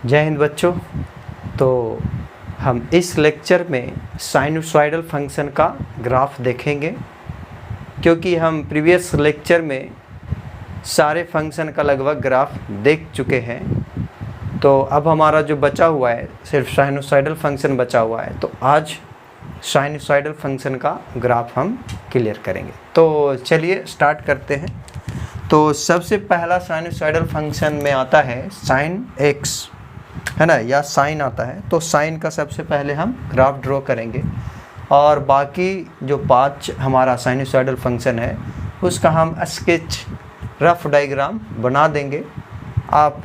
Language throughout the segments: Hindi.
जय हिंद बच्चों। तो हम इस लेक्चर में साइनसॉइडल फंक्शन का ग्राफ देखेंगे, क्योंकि हम प्रीवियस लेक्चर में सारे फंक्शन का लगभग ग्राफ देख चुके हैं। तो अब हमारा जो बचा हुआ है सिर्फ साइनसॉइडल फंक्शन बचा हुआ है, तो आज साइनसॉइडल फंक्शन का ग्राफ हम क्लियर करेंगे। तो चलिए स्टार्ट करते हैं। तो सबसे पहला साइनसॉइडल फंक्शन में आता है साइन एक्स, है ना, या साइन आता है। तो साइन का सबसे पहले हम ग्राफ ड्रॉ करेंगे और बाकी जो 5 हमारा साइनसॉइडल फंक्शन है उसका हम स्केच रफ डायग्राम बना देंगे। आप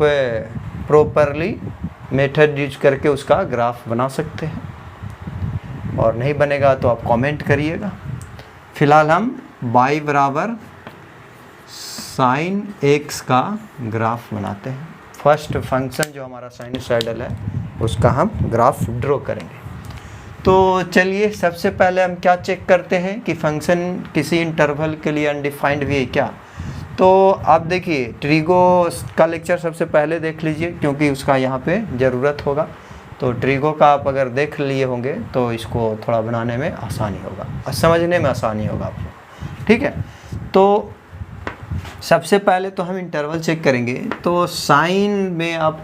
प्रॉपरली मेथड यूज करके उसका ग्राफ बना सकते हैं, और नहीं बनेगा तो आप कमेंट करिएगा। फिलहाल हम y बराबर साइन एक्स का ग्राफ बनाते हैं। फर्स्ट फंक्शन जो हमारा साइनसॉइडल है उसका हम ग्राफ ड्रॉ करेंगे। तो चलिए सबसे पहले हम क्या चेक करते हैं कि फंक्शन किसी इंटरवल के लिए अनडिफाइंड भी है क्या। तो आप देखिए ट्रिगो का लेक्चर सबसे पहले देख लीजिए, क्योंकि उसका यहाँ पे ज़रूरत होगा। तो ट्रिगो का आप अगर देख लिए होंगे तो इसको थोड़ा बनाने में आसानी होगा और समझने में आसानी होगा आपको, ठीक है। तो सबसे पहले तो हम इंटरवल चेक करेंगे। तो साइन में आप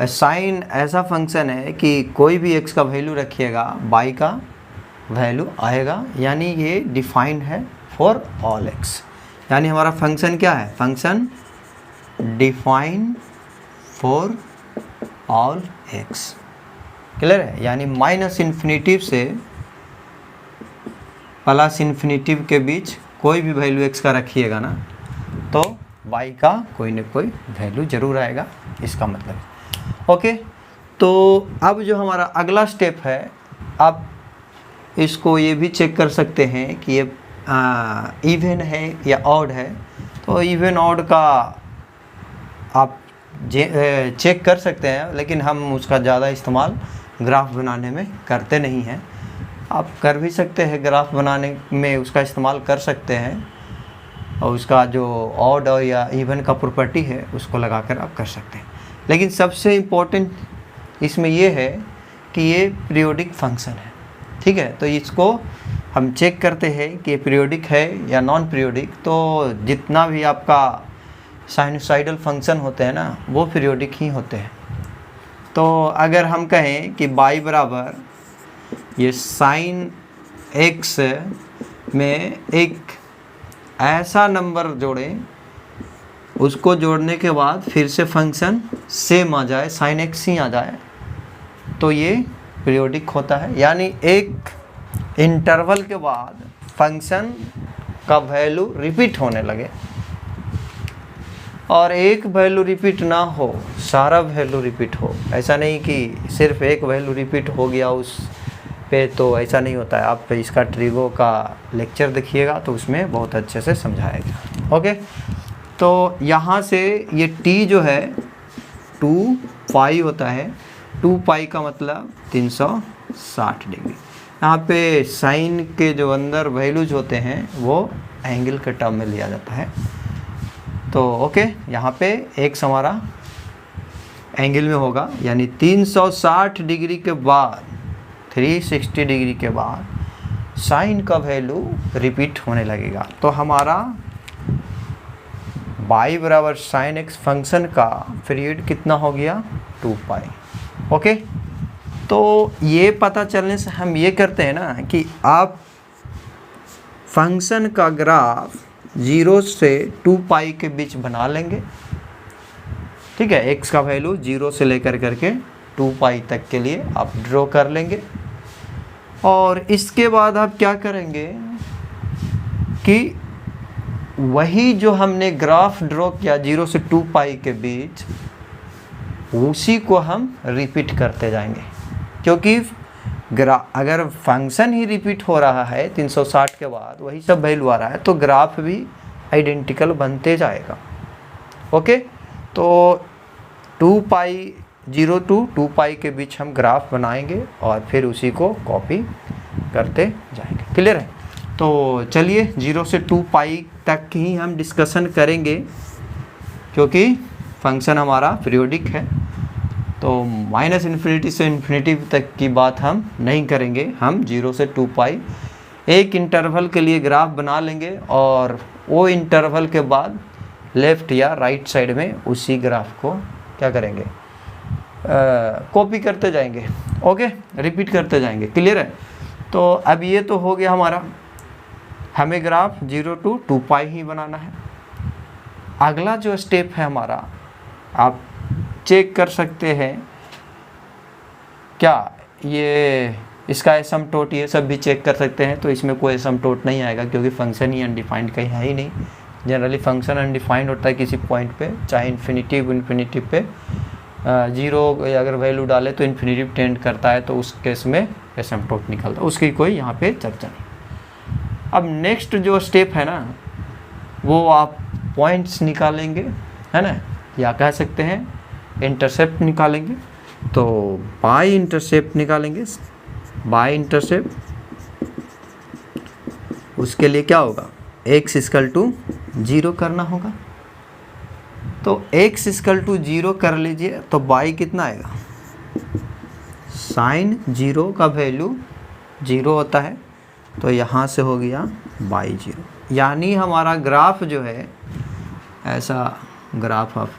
साइन ऐसा फंक्शन है कि कोई भी x का वैल्यू रखिएगा y का वैल्यू आएगा, यानी ये डिफाइंड है फॉर ऑल x। यानी हमारा फंक्शन क्या है, function defined for all x। Clear है। यानी माइनस इन्फिनिटिव से प्लस इन्फिनिटिव के बीच कोई भी वैल्यू x का रखिएगा ना, तो y का कोई न कोई वैल्यू जरूर आएगा, इसका मतलब। ओके, तो अब जो हमारा अगला स्टेप है, आप इसको ये भी चेक कर सकते हैं कि ये इवन है या ऑड है। तो इवन ऑड का आप चेक कर सकते हैं, लेकिन हम उसका ज़्यादा इस्तेमाल ग्राफ बनाने में करते नहीं हैं। आप कर भी सकते हैं, ग्राफ बनाने में उसका इस्तेमाल कर सकते हैं, और उसका जो ऑड और या इवन का प्रॉपर्टी है उसको लगाकर आप कर सकते हैं। लेकिन सबसे इम्पोर्टेंट इसमें ये है कि ये पीरियोडिक फंक्शन है, ठीक है। तो इसको हम चेक करते हैं कि ये पीरियोडिक है या नॉन पीरियोडिक। तो जितना भी आपका साइनसॉइडल फंक्शन होते हैं ना, वो पीरियोडिक ही होते हैं। तो अगर हम कहें कि y बराबर ये साइन एक्स में एक ऐसा नंबर जोड़ें, उसको जोड़ने के बाद फिर से फंक्शन सेम आ जाए, साइन एक्स ही आ जाए, तो ये पीरियोडिक होता है। यानी एक इंटरवल के बाद फंक्शन का वैल्यू रिपीट होने लगे, और एक वैल्यू रिपीट ना हो, सारा वैल्यू रिपीट हो। ऐसा नहीं कि सिर्फ एक वैल्यू रिपीट हो गया उस पे, तो ऐसा नहीं होता है। आप इसका ट्रिगो का लेक्चर देखिएगा तो उसमें बहुत अच्छे से समझाएगा। ओके, तो यहाँ से ये t जो है 2 पाई होता है। 2 पाई का मतलब 360 डिग्री। यहाँ पे साइन के जो अंदर वैल्यूज होते हैं वो एंगल के टर्म में लिया जाता है। तो ओके, यहाँ पे x हमारा एंगल में होगा, यानी 360 डिग्री के बाद 360 डिग्री के बाद साइन का वैल्यू रिपीट होने लगेगा। तो हमारा y बराबर साइन एक्स फंक्शन का पीरियड कितना हो गया, 2 पाई। ओके, तो ये पता चलने से हम ये करते हैं ना कि आप फंक्शन का ग्राफ 0 से 2 पाई के बीच बना लेंगे, ठीक है। x का वैल्यू 0 से लेकर करके 2 पाई तक के लिए आप ड्रॉ कर लेंगे। और इसके बाद आप क्या करेंगे कि वही जो हमने ग्राफ ड्रॉ किया 0 से 2 पाई के बीच, उसी को हम रिपीट करते जाएंगे। क्योंकि अगर फंक्शन ही रिपीट हो रहा है 360 के बाद वही सब वैल्यू आ रहा है, तो ग्राफ भी आइडेंटिकल बनते जाएगा। ओके, तो 2 पाई 0 to 2 पाई के बीच हम ग्राफ बनाएंगे और फिर उसी को कॉपी करते जाएंगे। क्लियर है। तो चलिए 0 से 2 पाई तक ही हम डिस्कशन करेंगे, क्योंकि फंक्शन हमारा पीरियोडिक है। तो माइनस इन्फिनिटी से इन्फिनिटी तक की बात हम नहीं करेंगे, हम 0 से 2 पाई एक इंटरवल के लिए ग्राफ बना लेंगे और वो इंटरवल के बाद लेफ़्ट या राइट साइड में उसी ग्राफ को क्या करेंगे, कॉपी करते जाएंगे। ओके, रिपीट करते जाएंगे। क्लियर है? तो अब ये तो हो गया हमारा, हमें ग्राफ 0 to 2 पाई ही बनाना है। अगला जो स्टेप है हमारा, आप चेक कर सकते हैं क्या ये इसका एसिम्पटोट, ये सब भी चेक कर सकते हैं। तो इसमें कोई एसिम्पटोट नहीं आएगा क्योंकि फंक्शन ही अनडिफाइंड कहीं है ही नहीं। जनरली फंक्शन अनडिफाइंड होता है किसी पॉइंट पे, चाहे इन्फिनिटी पे 0 अगर वैल्यू डाले तो इन्फिनिटी टेंड करता है, तो उस केस में एसिम्पटोट निकलता है, उसकी कोई यहाँ पे चर्चा नहीं। अब नेक्स्ट जो स्टेप है ना, वो आप पॉइंट्स निकालेंगे, है ना, या कह सकते हैं इंटरसेप्ट निकालेंगे। तो बाई इंटरसेप्ट निकालेंगे, बाई इंटरसेप्ट, उसके लिए क्या होगा, x = 0 करना होगा। तो x = 0 कर लीजिए तो बाई कितना आएगा, साइन 0 का वैल्यू 0 होता है, तो यहाँ से हो गया बाई 0। यानी हमारा ग्राफ जो है, ऐसा ग्राफ आप,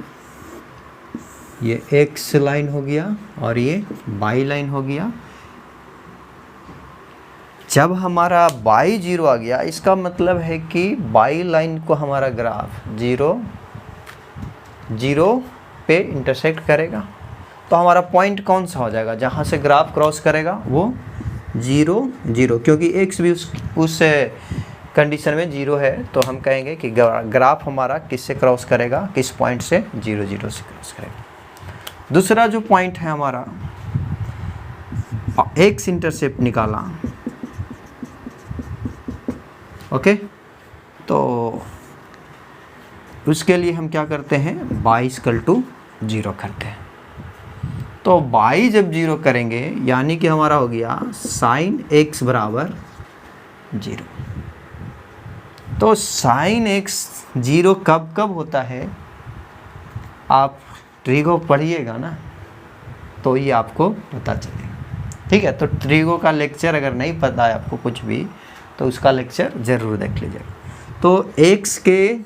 ये x लाइन हो गया और ये बाई लाइन हो गया। जब हमारा बाई 0 आ गया, इसका मतलब है कि बाई लाइन को हमारा ग्राफ 0 पे इंटरसेक्ट करेगा। तो हमारा पॉइंट कौन सा हो जाएगा, जहाँ से ग्राफ क्रॉस करेगा वो 0 0, क्योंकि x भी उस कंडीशन में 0 है, तो हम कहेंगे कि ग्राफ हमारा किससे क्रॉस करेगा, किस पॉइंट से, 0 0 से क्रॉस करेगा। दूसरा जो पॉइंट है हमारा, x इंटरसेप्ट निकाला। ओके, तो उसके लिए हम क्या करते हैं, बाई = 0 करते हैं। तो बाई जब 0 करेंगे, यानी कि हमारा हो गया साइन x = 0। तो साइन x 0 कब कब होता है, आप ट्रिगो पढ़िएगा ना, तो ये आपको पता चलेगा। ठीक है, तो ट्रिगो का लेक्चर अगर नहीं पता है आपको कुछ भी, तो उसका लेक्चर ज़रूर देख लीजिएगा। तो x के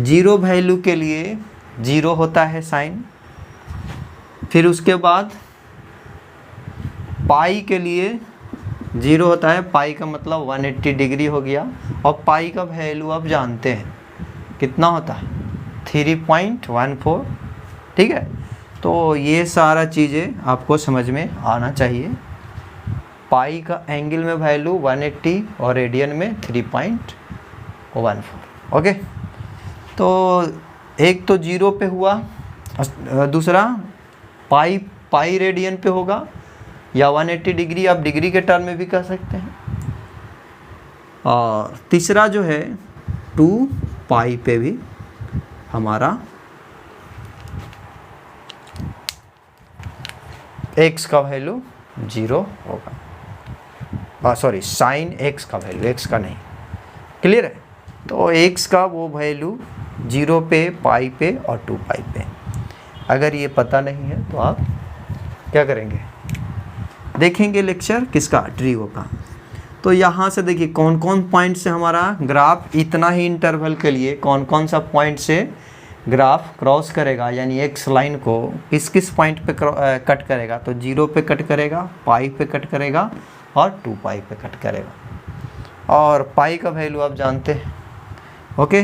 0 वैल्यू के लिए 0 होता है साइन, फिर उसके बाद पाई के लिए 0 होता है, पाई का मतलब 180 डिग्री हो गया, और पाई का वैल्यू आप जानते हैं कितना होता है, 3.14। ठीक है, तो ये सारा चीज़ें आपको समझ में आना चाहिए। पाई का एंगल में वैल्यू 180 और रेडियन में 3.14। ओके, तो एक तो 0 पे हुआ, दूसरा पाई रेडियन पे होगा, या 180 डिग्री आप डिग्री के टर्म में भी कह सकते हैं, और तीसरा जो है 2 पाई पे भी हमारा x का वैल्यू 0 होगा, सॉरी साइन x का वैल्यू, x का नहीं। क्लियर है? तो x का वो वैल्यू 0 पे, पाई पे और 2 पाई पे। अगर ये पता नहीं है तो आप क्या करेंगे, देखेंगे लेक्चर किसका, ट्रिगो का। तो यहाँ से देखिए कौन कौन पॉइंट से हमारा ग्राफ इतना ही इंटरवल के लिए कौन कौन सा पॉइंट से ग्राफ क्रॉस करेगा, यानी x लाइन को किस किस पॉइंट पे कट करेगा। तो 0 पे कट करेगा, पाई पे कट करेगा और 2 पाई पे कट करेगा, और पाई का वैल्यू आप जानते हैं। ओके,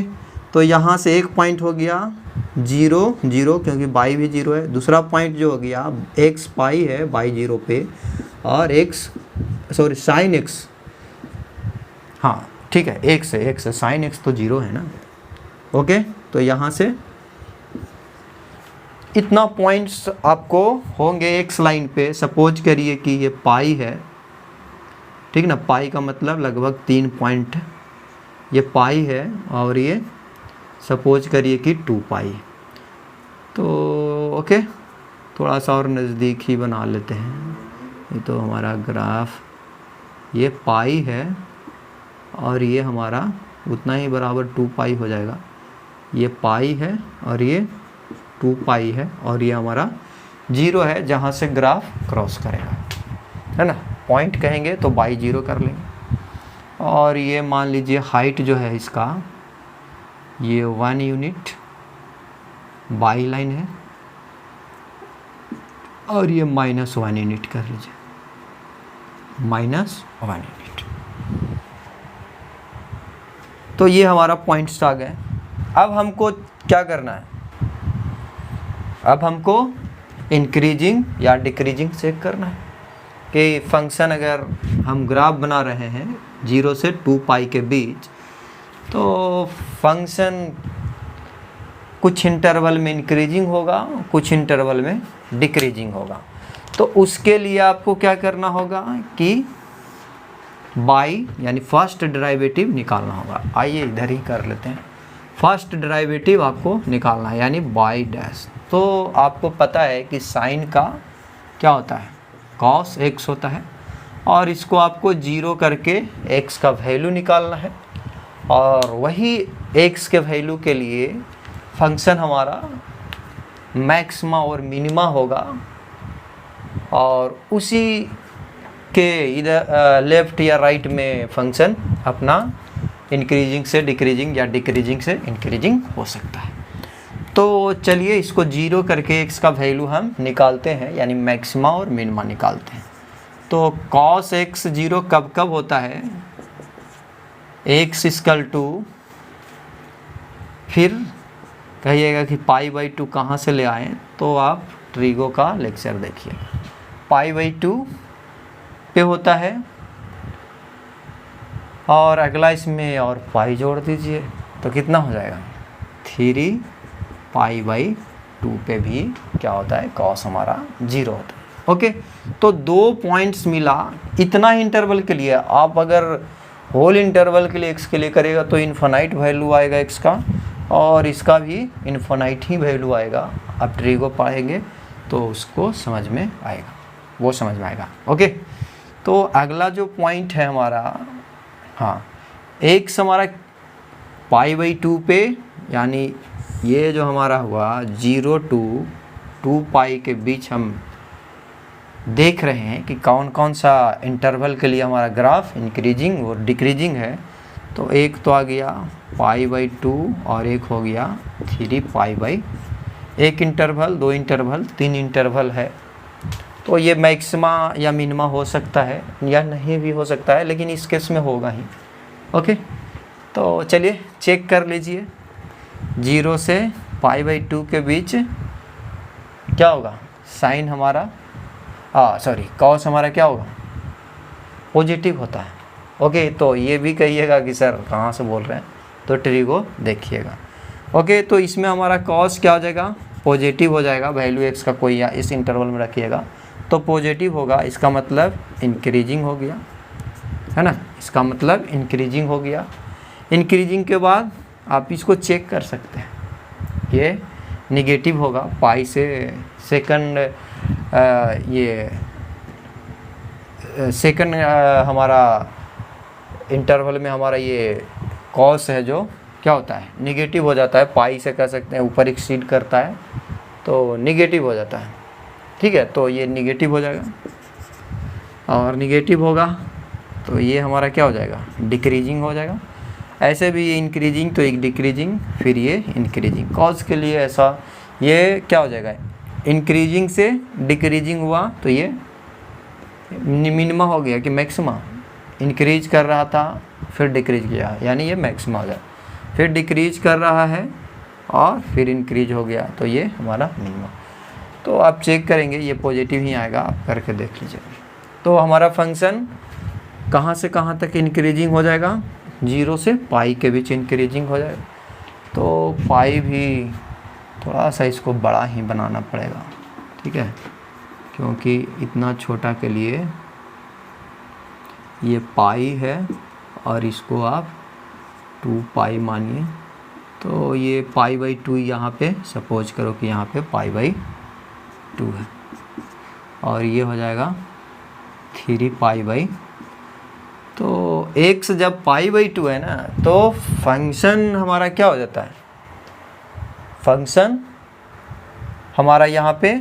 तो यहाँ से एक पॉइंट हो गया 0 0, क्योंकि बाई भी 0 है। दूसरा पॉइंट जो हो गया x पाई है बाई 0 पे, और साइन x, हाँ ठीक है, x है साइन x तो 0 है ना। ओके, तो यहाँ से इतना पॉइंट्स आपको होंगे x लाइन पे। सपोज करिए कि ये पाई है, ठीक ना, पाई का मतलब लगभग 3 पॉइंट, ये पाई है, और ये सपोज करिए कि 2 पाई। तो ओके, थोड़ा सा और नज़दीक ही बना लेते हैं। ये तो हमारा ग्राफ, ये पाई है और ये हमारा उतना ही बराबर 2 पाई हो जाएगा। ये पाई है और ये 2 पाई है, और ये हमारा जीरो है जहाँ से ग्राफ क्रॉस करेगा, है ना। पॉइंट कहेंगे तो बाई जीरो कर लेंगे। और ये मान लीजिए हाइट जो है इसका ये 1 यूनिट बाई लाइन है, और ये -1 यूनिट कर लीजिए, -1 यूनिट। तो ये हमारा पॉइंट्स आ गए। अब हमको क्या करना है, अब हमको इंक्रीजिंग या डिक्रीजिंग चेक करना है कि फंक्शन अगर हम ग्राफ बना रहे हैं 0 से 2 पाई के बीच, तो फंक्शन कुछ इंटरवल में इंक्रीजिंग होगा, कुछ इंटरवल में डिक्रीजिंग होगा। तो उसके लिए आपको क्या करना होगा कि बाई यानी फर्स्ट डेरिवेटिव निकालना होगा। आइए इधर ही कर लेते हैं। फर्स्ट डेरिवेटिव आपको निकालना है यानी बाई डैश। तो आपको पता है कि साइन का क्या होता है, कॉस x होता है, और इसको आपको 0 करके x का वैल्यू निकालना है। और वही x के वैल्यू के लिए फंक्शन हमारा मैक्सिमा और मिनिमा होगा, और उसी के इधर लेफ़्ट या राइट में फंक्शन अपना इंक्रीजिंग से डिक्रीजिंग या डिक्रीजिंग से इंक्रीजिंग हो सकता है। तो चलिए इसको 0 करके x का वैल्यू हम निकालते हैं, यानी मैक्सिमा और मिनिमा निकालते हैं। तो cos x 0 कब कब होता है, x = फिर कहिएगा कि π/2 कहाँ से ले आएँ, तो आप ट्रिगो का लेक्चर देखिए। π/2 पे होता है, और अगला इसमें और पाई जोड़ दीजिए तो कितना हो जाएगा, 3 π/2 पे भी क्या होता है, कॉस हमारा 0 होता है। ओके, तो 2 पॉइंट्स मिला इतना इंटरवल के लिए। आप अगर होल इंटरवल के लिए x के लिए करेगा तो इन्फिनाइट वैल्यू आएगा x का, और इसका भी इन्फिनाइट ही वैल्यू आएगा। आप ट्रिगो पढ़ेंगे तो उसको समझ में आएगा, वो समझ में आएगा। ओके, तो अगला जो पॉइंट है हमारा, हाँ, x हमारा π/2 पे, यानी ये जो हमारा हुआ 0 to 2 पाई के बीच हम देख रहे हैं कि कौन कौन सा इंटरवल के लिए हमारा ग्राफ इंक्रीजिंग और डिक्रीजिंग है। तो एक तो आ गया π/2 और एक हो गया 3 पाई, एक इंटरवल, 2 इंटरवल, 3 इंटरवल है। तो ये मैक्सिमा या मिनिमा हो सकता है या नहीं भी हो सकता है, लेकिन इस केस में होगा ही। ओके, तो चलिए चेक कर लीजिए। 0 से π/2 के बीच क्या होगा, साइन हमारा कॉस हमारा क्या होगा, पॉजिटिव होता है। ओके, तो ये भी कहिएगा कि सर कहाँ से बोल रहे हैं, तो ट्रिगो देखिएगा। ओके, तो इसमें हमारा कॉस क्या हो जाएगा, पॉजिटिव हो जाएगा। वैल्यू x का कोई या इस इंटरवल में रखिएगा तो पॉजिटिव होगा, इसका मतलब इंक्रीजिंग हो गया, है ना, इसका मतलब इंक्रीजिंग हो गया। इंक्रीजिंग के बाद आप इसको चेक कर सकते हैं, ये निगेटिव होगा। पाई से सेकंड सेकंड हमारा इंटरवल में हमारा ये कॉस है जो क्या होता है, निगेटिव हो जाता है। पाई से कह सकते हैं ऊपर एक्सीड करता है तो निगेटिव हो जाता है। ठीक है, तो ये निगेटिव हो जाएगा, और निगेटिव होगा तो ये हमारा क्या हो जाएगा, डिक्रीजिंग हो जाएगा। ऐसे भी ये इंक्रीजिंग तो एक डिक्रीजिंग, फिर ये इंक्रीजिंग। कॉस के लिए ऐसा ये क्या हो जाएगा, इंक्रीजिंग से डिक्रीजिंग हुआ तो ये मिनिमा हो गया कि मैक्सिमा। इंक्रीज कर रहा था फिर डिक्रीज किया, यानी ये मैक्सिमा हो गया। फिर डिक्रीज कर रहा है और फिर इंक्रीज हो गया तो ये हमारा मिनिमा। तो आप चेक करेंगे ये पॉजिटिव ही आएगा, आप करके देख लीजिए। तो हमारा फंक्शन कहाँ से कहाँ तक इंक्रीजिंग हो जाएगा, 0 से पाई के बीच इंक्रीजिंग हो जाएगा। तो पाई भी थोड़ा सा इसको बड़ा ही बनाना पड़ेगा, ठीक है, क्योंकि इतना छोटा के लिए ये पाई है और इसको आप 2 पाई मानिए। तो ये π/2 यहाँ पे सपोज करो कि यहाँ पे π/2 है, और ये हो जाएगा 3 पाई। तो x जब π/2 है ना, तो फंक्शन हमारा क्या हो जाता है, फंक्शन हमारा यहाँ पे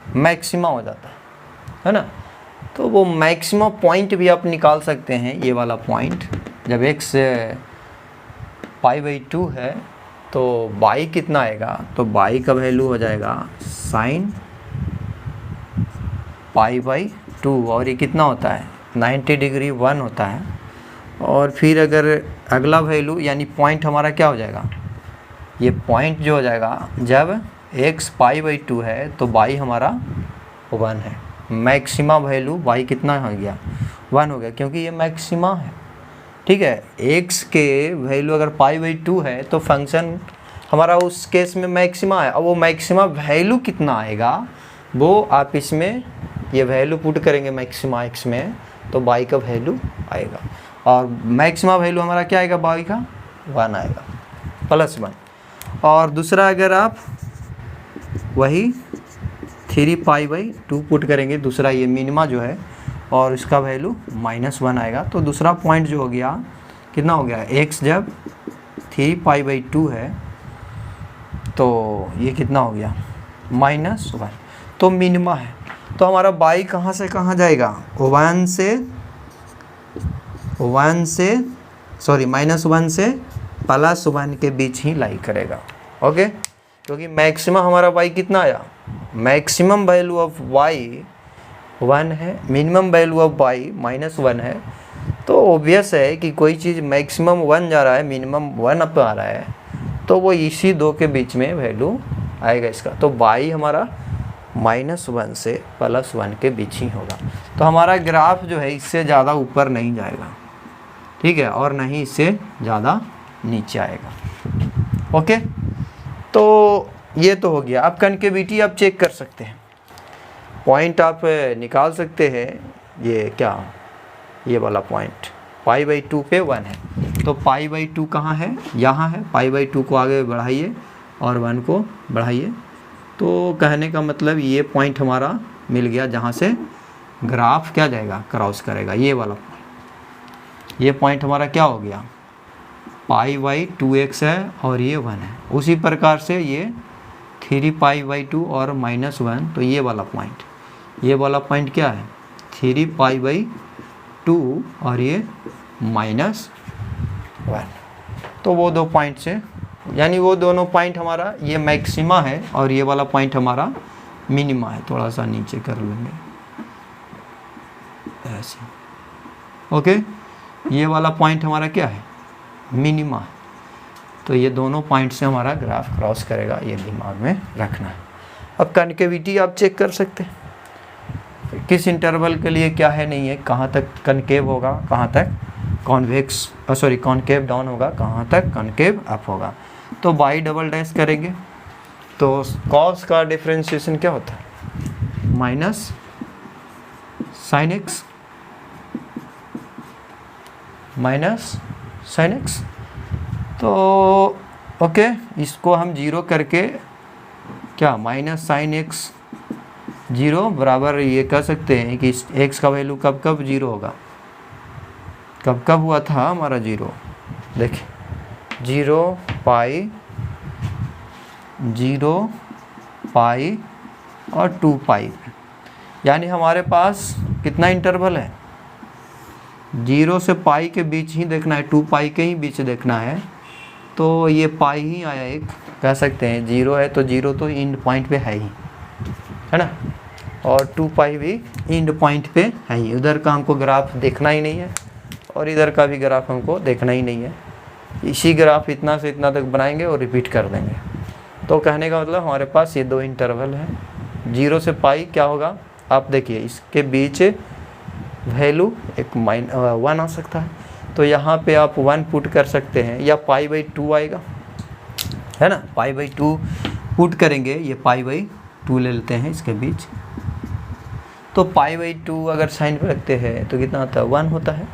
मैक्सिमा हो जाता है ना। तो वो मैक्सिमा पॉइंट भी आप निकाल सकते हैं, ये वाला पॉइंट जब x π/2 है तो y कितना आएगा, तो y का वैल्यू हो जाएगा sin π/2 और ये कितना होता है 90 डिग्री 1 होता है। और फिर अगर अगला वैल्यू यानी पॉइंट हमारा क्या हो जाएगा, ये पॉइंट जो हो जाएगा जब x π/2 है तो y हमारा 1 है। मैक्सिमा वैल्यू y कितना हो गया 1 हो गया, क्योंकि ये मैक्सिमा है। ठीक है, x के वैल्यू अगर π/2 है तो फंक्शन हमारा उस केस में मैक्सिमा है। अब वो मैक्सिमा वैल्यू कितना आएगा वो आप इसमें ये वैल्यू पुट करेंगे मैक्सिमा x में, तो y का वैल्यू आएगा। और मैक्सिमा वैल्यू हमारा क्या आएगा, y का 1 आएगा +1। और दूसरा अगर आप वही 3π/2 पुट करेंगे, दूसरा ये मिनिमा जो है, और इसका वैल्यू -1 आएगा। तो दूसरा पॉइंट जो हो गया कितना हो गया, x जब 3π/2 है तो ये कितना हो गया -1, तो मिनिमा है। तो हमारा y कहाँ से कहाँ जाएगा, -1 से +1 के बीच ही लाई करेगा। ओके, क्योंकि मैक्सिमम हमारा y कितना आया, मैक्सिमम वैल्यू ऑफ y 1 है, मिनिमम वैल्यू ऑफ y -1 है। तो ऑब्वियस है कि कोई चीज़ मैक्सिमम 1 जा रहा है, मिनिमम 1 अप आ रहा है, तो वो इसी दो के बीच में वैल्यू आएगा इसका। तो y हमारा -1 से +1 के बीच ही होगा। तो हमारा ग्राफ जो है इससे ज़्यादा ऊपर नहीं जाएगा, ठीक है, और नहीं इससे ज़्यादा नीचे आएगा। ओके, तो ये तो हो गया। अब कनकेविटी आप चेक कर सकते हैं, पॉइंट आप निकाल सकते हैं। ये क्या, ये वाला पॉइंट π/2 पे 1 है, तो π/2 कहाँ है, यहाँ है। π/2 को आगे बढ़ाइए और 1 को बढ़ाइए, तो कहने का मतलब ये पॉइंट हमारा मिल गया जहाँ से ग्राफ क्या जाएगा, क्रॉस करेगा। ये वाला ये पॉइंट हमारा क्या हो गया, π/2x है और ये 1 है। उसी प्रकार से ये 3π/2 और -1, तो ये वाला पॉइंट क्या है 3π/2 और ये -1। तो वो दो पॉइंट से, यानी वो दोनों पॉइंट हमारा ये मैक्सिमा है और ये वाला पॉइंट हमारा मिनिमा है। थोड़ा सा नीचे कर लेंगे ऐसे। ओके, ये वाला पॉइंट हमारा क्या है, मिनिमा है। तो ये दोनों पॉइंट से हमारा ग्राफ क्रॉस करेगा, ये दिमाग में रखना है। अब कनकेविटी आप चेक कर सकते हैं, किस इंटरवल के लिए क्या है नहीं है, कहाँ तक कनकेव होगा, कहाँ तक कॉनकेव डाउन होगा, कहाँ तक कनकेव अप होगा। तो y" करेंगे तो cos का डिफ्रेंशिएशन क्या होता है, -sin x। तो ओके, इसको हम 0 करके क्या -sin x 0 बराबर ये कह सकते हैं कि x का वैल्यू कब 0 होगा, कब हुआ था हमारा 0, देखिए 0 पाई और 2 पाई, यानी हमारे पास कितना इंटरवल है, 0 से पाई के बीच ही देखना है, 2 पाई के ही बीच देखना है। तो ये पाई ही आया, एक कह सकते हैं 0 है तो 0 तो एंड पॉइंट पे है ही, है ना, और 2 पाई भी एंड पॉइंट पे है ही। उधर का हमको ग्राफ देखना ही नहीं है और इधर का भी ग्राफ हमको देखना ही नहीं है। इसी ग्राफ इतना से इतना तक बनाएंगे और रिपीट कर देंगे। तो कहने का मतलब हमारे पास ये दो इंटरवल हैं, 0 से पाई क्या होगा, आप देखिए इसके बीच वैल्यू एक -1 आ सकता है, तो यहाँ पे आप 1 पुट कर सकते हैं, या π/2 आएगा, है ना, π/2 पुट करेंगे, ये π/2 ले लेते हैं इसके बीच। तो π/2 अगर साइन पे रखते हैं तो कितना होता है, 1 होता है,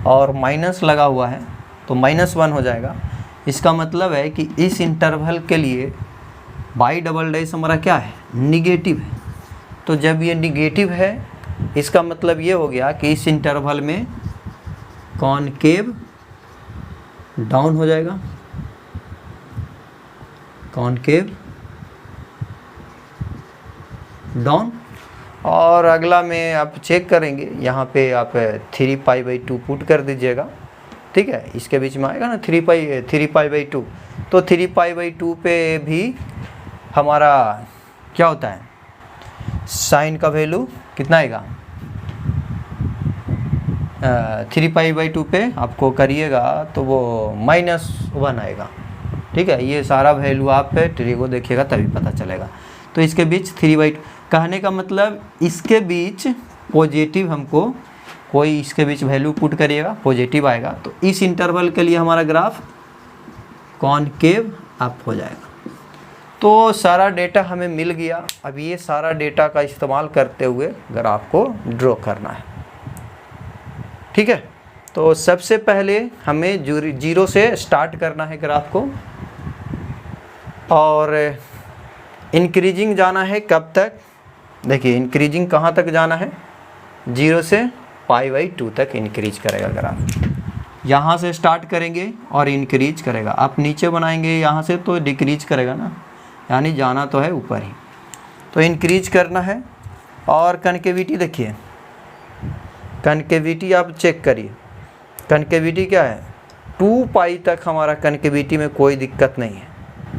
और माइनस लगा हुआ है तो -1 हो जाएगा। इसका मतलब है कि इस इंटरवल के लिए y" हमारा क्या है, निगेटिव है। तो जब ये निगेटिव है इसका मतलब ये हो गया कि इस इंटरवल में कॉनकेव डाउन हो जाएगा, कॉनकेव डाउन और अगला में आप चेक करेंगे, यहाँ पे आप 3π/2 पुट कर दीजिएगा, ठीक है। इसके बीच में आएगा ना 3π/2, तो 3π/2 पे भी हमारा क्या होता है, साइन का वैल्यू कितना आएगा, 3π/2 पे आपको करिएगा तो वो -1 आएगा, ठीक है। ये सारा वैल्यू आप ट्री को देखिएगा तभी पता चलेगा। तो इसके बीच 3/2 कहने का मतलब इसके बीच पॉजिटिव हमको कोई इसके बीच वैल्यू पुट करिएगा, पॉजिटिव आएगा, तो इस इंटरवल के लिए हमारा ग्राफ कॉनकेव अप हो जाएगा। तो सारा डेटा हमें मिल गया। अब ये सारा डेटा का इस्तेमाल करते हुए ग्राफ को ड्रॉ करना है, ठीक है। तो सबसे पहले हमें 0 से स्टार्ट करना है ग्राफ को, और इंक्रीजिंग जाना है कब तक, देखिए इंक्रीजिंग कहाँ तक जाना है, 0 से π/2 तक इंक्रीज करेगा ग्राफ। यहाँ से स्टार्ट करेंगे और इंक्रीज करेगा, आप नीचे बनाएंगे यहाँ से तो डिक्रीज करेगा ना, यानी जाना तो है ऊपर ही, तो इंक्रीज करना है। और कनकेविटी देखिए, कनकेविटी आप चेक करिए, कनकेविटी क्या है, 2π तक हमारा कनकेविटी में कोई दिक्कत नहीं है,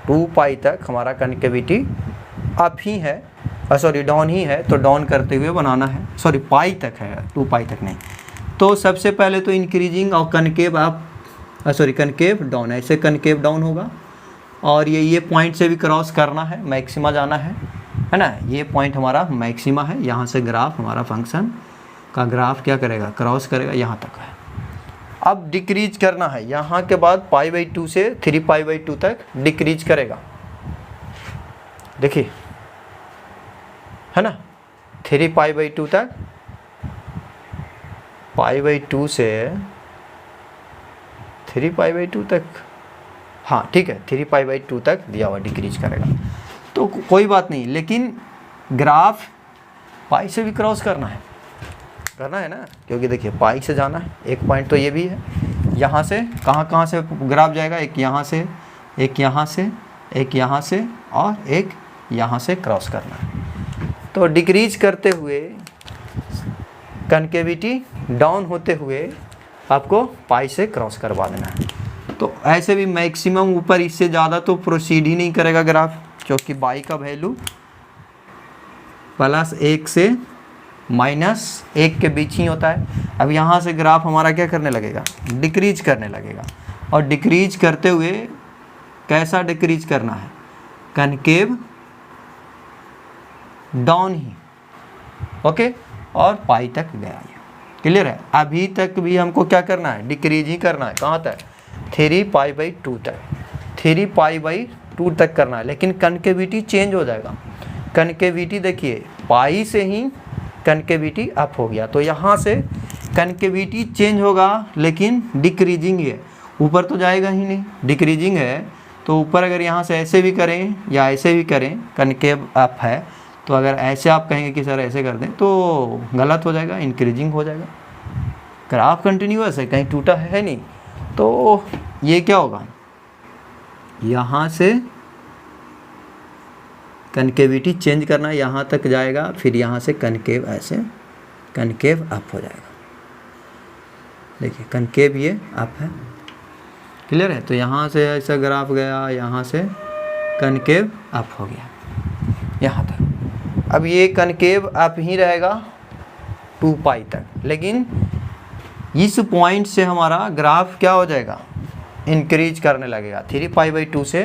2π तक हमारा कनकेविटी अप ही है, सॉरी डाउन ही है, तो डाउन करते हुए बनाना है, सॉरी पाई तक है, 2π तक नहीं। तो सबसे पहले तो इंक्रीजिंग और concave up, sorry concave down, ऐसे कनकेव डाउन होगा, और ये पॉइंट से भी क्रॉस करना है, मैक्सिमा जाना है ना, ये पॉइंट हमारा मैक्सिमा है, यहाँ से ग्राफ हमारा फंक्शन का ग्राफ क्या करेगा, क्रॉस करेगा, यहाँ तक है। अब डिक्रीज करना है, यहाँ के बाद π/2 से 3π/2 तक डिक्रीज करेगा, देखिए है ना, 3π/2 तक, π/2 से 3π/2 तक, हाँ ठीक है, 3π/2 तक दिया हुआ डिक्रीज करेगा। तो कोई बात नहीं, लेकिन ग्राफ पाई से भी क्रॉस करना है ना, क्योंकि देखिए पाई से जाना है, एक पॉइंट तो ये भी है, यहाँ से कहाँ से ग्राफ जाएगा, एक यहाँ से, एक यहाँ से, एक यहाँ से, और एक यहाँ से क्रॉस करना है। तो डिक्रीज करते हुए कनकेविटी डाउन होते हुए आपको पाई से क्रॉस करवा देना है। तो ऐसे भी मैक्सिमम ऊपर, इससे ज़्यादा तो प्रोसीड ही नहीं करेगा ग्राफ, क्योंकि बाई का वैल्यू +1 से -1 के बीच ही होता है। अब यहाँ से ग्राफ हमारा क्या करने लगेगा, डिक्रीज करने लगेगा, और डिक्रीज करते हुए कैसा डिक्रीज करना है, कनकेव डाउन ही, ओके, और पाई तक गया, ये क्लियर है। अभी तक भी हमको क्या करना है, डिक्रीज ही करना है, कहाँ तक, 3π/2 तक, 3π/2 तक करना है, लेकिन कनकेविटी चेंज हो जाएगा। कनकेविटी देखिए, पाई से ही कनकेविटी अप हो गया, तो यहाँ से कनकेविटी चेंज होगा, लेकिन डिक्रीजिंग है, ऊपर तो जाएगा ही नहीं, डिक्रीजिंग है। तो ऊपर अगर यहाँ से ऐसे भी करें या ऐसे भी करें, कनकेव अप है, तो अगर ऐसे आप कहेंगे कि सर ऐसे कर दें तो गलत हो जाएगा, इंक्रीजिंग हो जाएगा। ग्राफ कंटिन्यूअस है, कहीं टूटा है नहीं, तो ये क्या होगा, यहाँ से कनकेविटी चेंज करना, यहाँ तक जाएगा, फिर यहाँ से कनकेव ऐसे कनकेव अप हो जाएगा, देखिए कनकेव ये अप है, क्लियर है। तो यहाँ से ऐसा ग्राफ गया, यहाँ से कनकेव अप हो गया यहाँ तक। अब ये कनकेव अप ही रहेगा 2π तक, लेकिन इस पॉइंट से हमारा ग्राफ क्या हो जाएगा, इंक्रीज करने लगेगा, 3π/2 से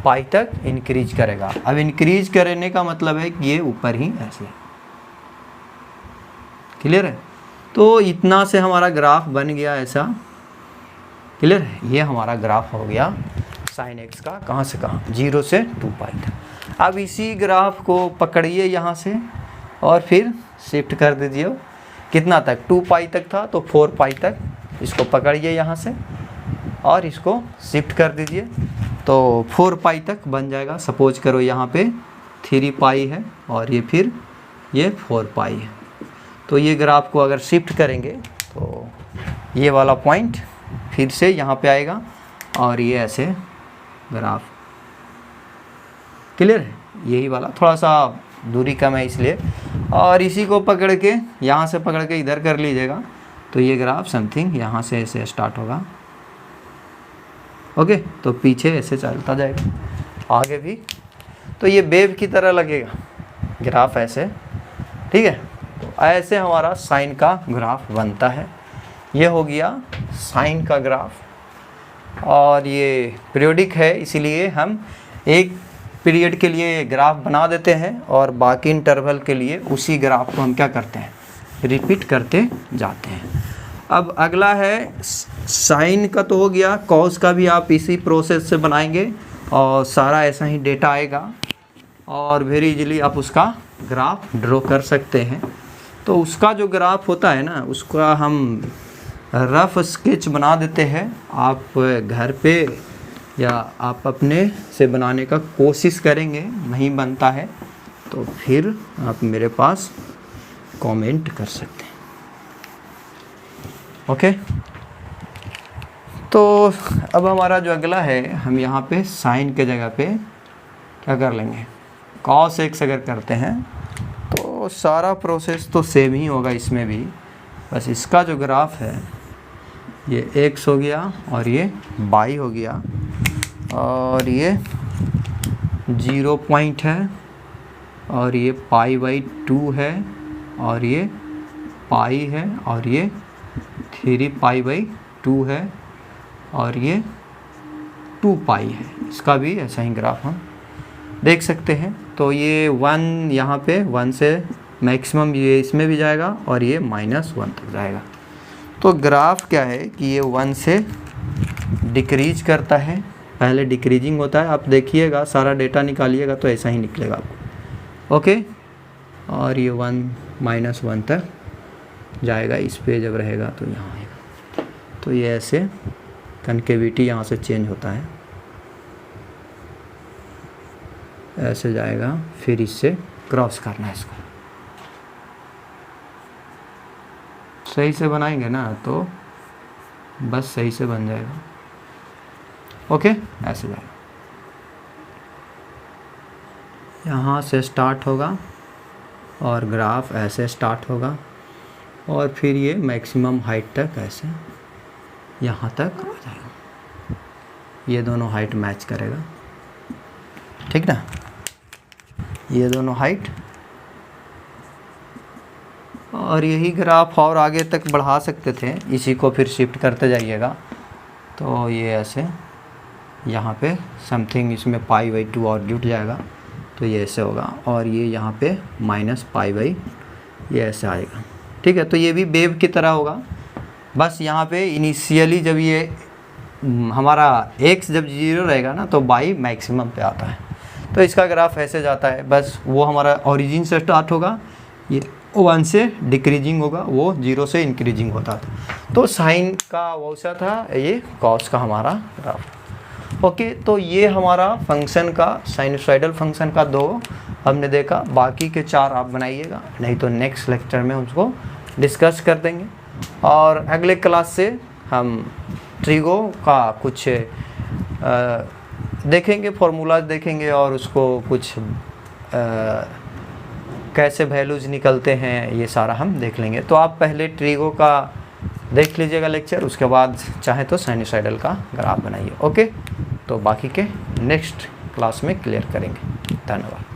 पाई तक इंक्रीज करेगा। अब इंक्रीज करने का मतलब है कि ये ऊपर ही ऐसे, क्लियर है। तो इतना से हमारा ग्राफ बन गया ऐसा, क्लियर है। ये हमारा ग्राफ हो गया sin x का, कहाँ से कहाँ, 0 से 2π तक। अब इसी ग्राफ को पकड़िए यहाँ से और फिर शिफ्ट कर दीजिए, कितना तक, 2π तक था तो 4π तक, इसको पकड़िए यहाँ से और इसको शिफ्ट कर दीजिए, तो 4π तक बन जाएगा। सपोज करो यहाँ पे 3π है और ये फिर ये 4π है, तो ये ग्राफ को अगर शिफ्ट करेंगे तो ये वाला पॉइंट फिर से यहाँ पे आएगा और ये ऐसे ग्राफ, क्लियर है। यही वाला थोड़ा सा दूरी कम है इसलिए, और इसी को पकड़ के यहाँ से पकड़ के इधर कर लीजिएगा तो ये ग्राफ समथिंग यहाँ से ऐसे स्टार्ट होगा। ओके, तो पीछे ऐसे चलता जाएगा आगे भी, तो ये वेव की तरह लगेगा ग्राफ ऐसे। ठीक है, तो ऐसे हमारा साइन का ग्राफ बनता है। ये हो गया साइन का ग्राफ, और ये पीरियोडिक है इसीलिए हम एक पीरियड के लिए ग्राफ बना देते हैं और बाकी इंटरवल के लिए उसी ग्राफ को हम क्या करते हैं, रिपीट करते जाते हैं। अब अगला है साइन का, तो हो गया। कॉस का भी आप इसी प्रोसेस से बनाएंगे और सारा ऐसा ही डेटा आएगा और वेरी इजीली आप उसका ग्राफ ड्रॉ कर सकते हैं। तो उसका जो ग्राफ होता है ना, उसका हम रफ स्केच बना देते हैं। आप घर पे या आप अपने से बनाने का कोशिश करेंगे, नहीं बनता है तो फिर आप मेरे पास कमेंट कर सकते हैं। ओके, तो अब हमारा जो अगला है, हम यहाँ पे साइन के जगह पे क्या कर लेंगे, कॉस एक्स अगर करते हैं तो सारा प्रोसेस तो सेम ही होगा इसमें भी, बस इसका जो ग्राफ है ये x हो गया और ये y हो गया और ये 0 पॉइंट है और ये π/2 है और ये पाई है और ये 3π/2 है और ये 2π है। इसका भी ऐसा ही ग्राफ हम देख सकते हैं। तो ये 1 यहाँ पे 1 से मैक्सिमम ये इसमें भी जाएगा और ये -1 तक जाएगा। तो ग्राफ क्या है कि ये 1 से डिक्रीज करता है, पहले डिक्रीजिंग होता है। आप देखिएगा सारा डेटा निकालिएगा तो ऐसा ही निकलेगा आपको। ओके, और ये 1 -1 तक जाएगा। इस पे जब रहेगा तो यहाँ आएगा, तो ये ऐसे कनकेविटी यहाँ से चेंज होता है, ऐसे जाएगा, फिर इससे क्रॉस करना है इसको। सही से बनाएंगे ना तो बस सही से बन जाएगा। ओके, ऐसे जाएगा, यहाँ से स्टार्ट होगा और ग्राफ ऐसे स्टार्ट होगा और फिर ये मैक्सिमम हाइट तक ऐसे यहाँ तक आ जाएगा। ये दोनों हाइट मैच करेगा, ठीक ना, ये दोनों हाइट। और यही ग्राफ और आगे तक बढ़ा सकते थे, इसी को फिर शिफ्ट करते जाइएगा तो ये ऐसे यहाँ पे समथिंग इसमें π/2 और जुट जाएगा तो ये ऐसे होगा और ये यहाँ पे -π/, ये ऐसे आएगा। ठीक है, तो ये भी वेव की तरह होगा। बस यहाँ पे इनिशियली जब ये हमारा x जब 0 रहेगा ना तो y मैक्सिमम पे आता है, तो इसका ग्राफ ऐसे जाता है। बस वो हमारा ओरिजिन से स्टार्ट होगा, ये 1 से डिक्रीजिंग होगा, वो 0 से इंक्रीजिंग होता था। तो साइन का वैसा था, ये कॉस का हमारा ग्राफ। ओके, तो ये हमारा फंक्शन का, साइनसॉइडल फंक्शन का 2 हमने देखा। बाकी के 4 आप बनाइएगा, नहीं तो नेक्स्ट लेक्चर में उसको डिस्कस कर देंगे। और अगले क्लास से हम ट्रिगो का कुछ देखेंगे, फॉर्मूलाज देखेंगे और उसको कुछ कैसे वैल्यूज निकलते हैं ये सारा हम देख लेंगे। तो आप पहले ट्रिगो का देख लीजिएगा लेक्चर, उसके बाद चाहे तो साइनसॉइडल का ग्राफ बनाइए। ओके, तो बाकी के नेक्स्ट क्लास में क्लियर करेंगे। धन्यवाद।